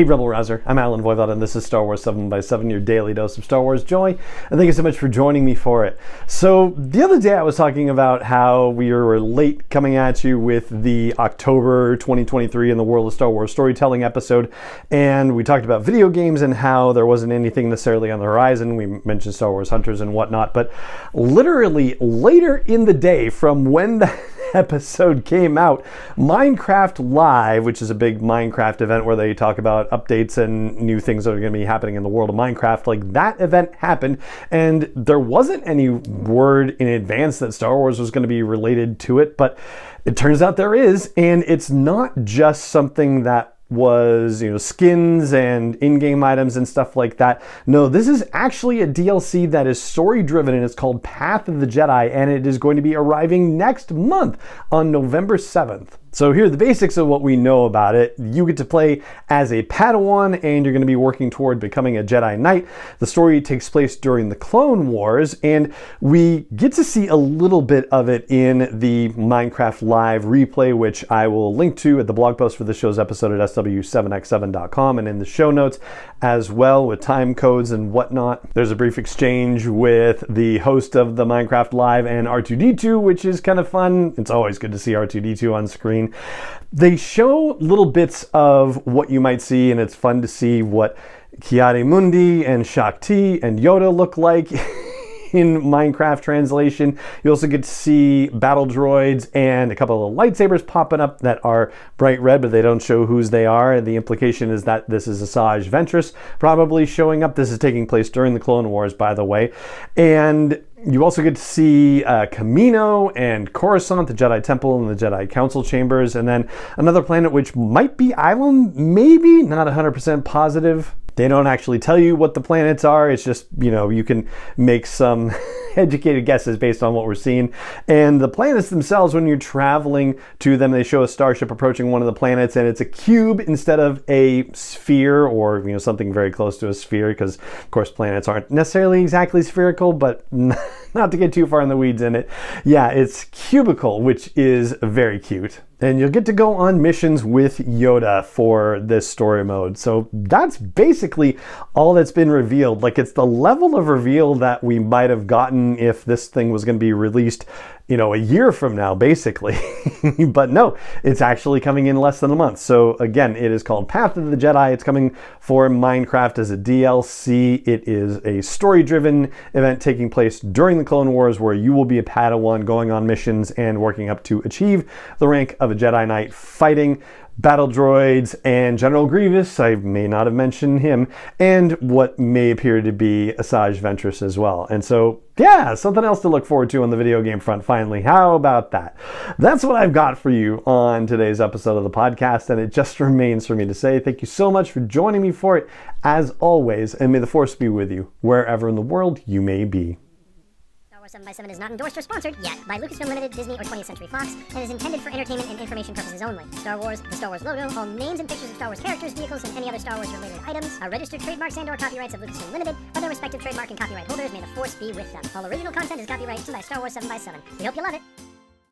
Hey Rebel Rouser, I'm Alan Voivod and this is Star Wars 7x7, your daily dose of Star Wars joy, and thank you so much for joining me for it. So the other day I was talking about how we were late coming at you with the October 2023 in the World of Star Wars storytelling episode, and we talked about video games and how there wasn't anything necessarily on the horizon. We mentioned Star Wars Hunters and whatnot, but literally later in the day from when that episode came out, Minecraft Live, which is a big Minecraft event where they talk about updates and new things that are going to be happening in the world of Minecraft, like that event happened, and there wasn't any word in advance that Star Wars was going to be related to it, but it turns out there is, and it's not just something that was, skins and in-game items and stuff like that. No, this is actually a DLC that is story-driven, and it's called Path of the Jedi, and it is going to be arriving next month on November 7th. So here are the basics of what we know about it. You get to play as a Padawan, and you're going to be working toward becoming a Jedi Knight. The story takes place during the Clone Wars, and we get to see a little bit of it in the Minecraft Live replay, which I will link to at the blog post for the show's episode at sw7x7.com and in the show notes as well, with time codes and whatnot. There's a brief exchange with the host of the Minecraft Live and R2-D2, which is kind of fun. It's always good to see R2-D2 on screen. They show little bits of what you might see, and it's fun to see what Ki-Adi-Mundi and Shakti and Yoda look like in Minecraft translation. You also get to see battle droids and a couple of lightsabers popping up that are bright red, but they don't show whose they are. And the implication is that this is Asajj Ventress probably showing up. This is taking place during the Clone Wars, by the way. And you also get to see Kamino and Coruscant, the Jedi Temple and the Jedi Council Chambers, and then another planet which might be Ilum, maybe, not 100% positive. They don't actually tell you what the planets are. It's just, you can make some educated guesses based on what we're seeing. And the planets themselves, when you're traveling to them, they show a starship approaching one of the planets, and it's a cube instead of a sphere, or something very close to a sphere, because of course planets aren't necessarily exactly spherical, but not to get too far in the weeds in it. Yeah, it's cubical, which is very cute. And you'll get to go on missions with Yoda for this story mode. So that's basically all that's been revealed. Like, it's the level of reveal that we might have gotten if this thing was going to be released, a year from now, basically. But no, it's actually coming in less than a month. So again, it is called Path of the Jedi. It's coming for Minecraft as a DLC. It is a story-driven event taking place during the Clone Wars, where you will be a Padawan going on missions and working up to achieve the rank of a Jedi Knight, fighting battle droids and General Grievous, I may not have mentioned him, and what may appear to be Asajj Ventress as well. And so, yeah, something else to look forward to on the video game front, finally. How about that? That's what I've got for you on today's episode of the podcast, and it just remains for me to say thank you so much for joining me for it, as always, and may the Force be with you, wherever in the world you may be. 7x7 is not endorsed or sponsored yet by Lucasfilm Limited, Disney, or 20th Century Fox, and is intended for entertainment and information purposes only. Star Wars, the Star Wars logo, all names and pictures of Star Wars characters, vehicles, and any other Star Wars-related items are registered trademarks and/or copyrights of Lucasfilm Limited, or their respective trademark and copyright holders. May the Force be with them. All original content is copyright by Star Wars 7x7. We hope you love it.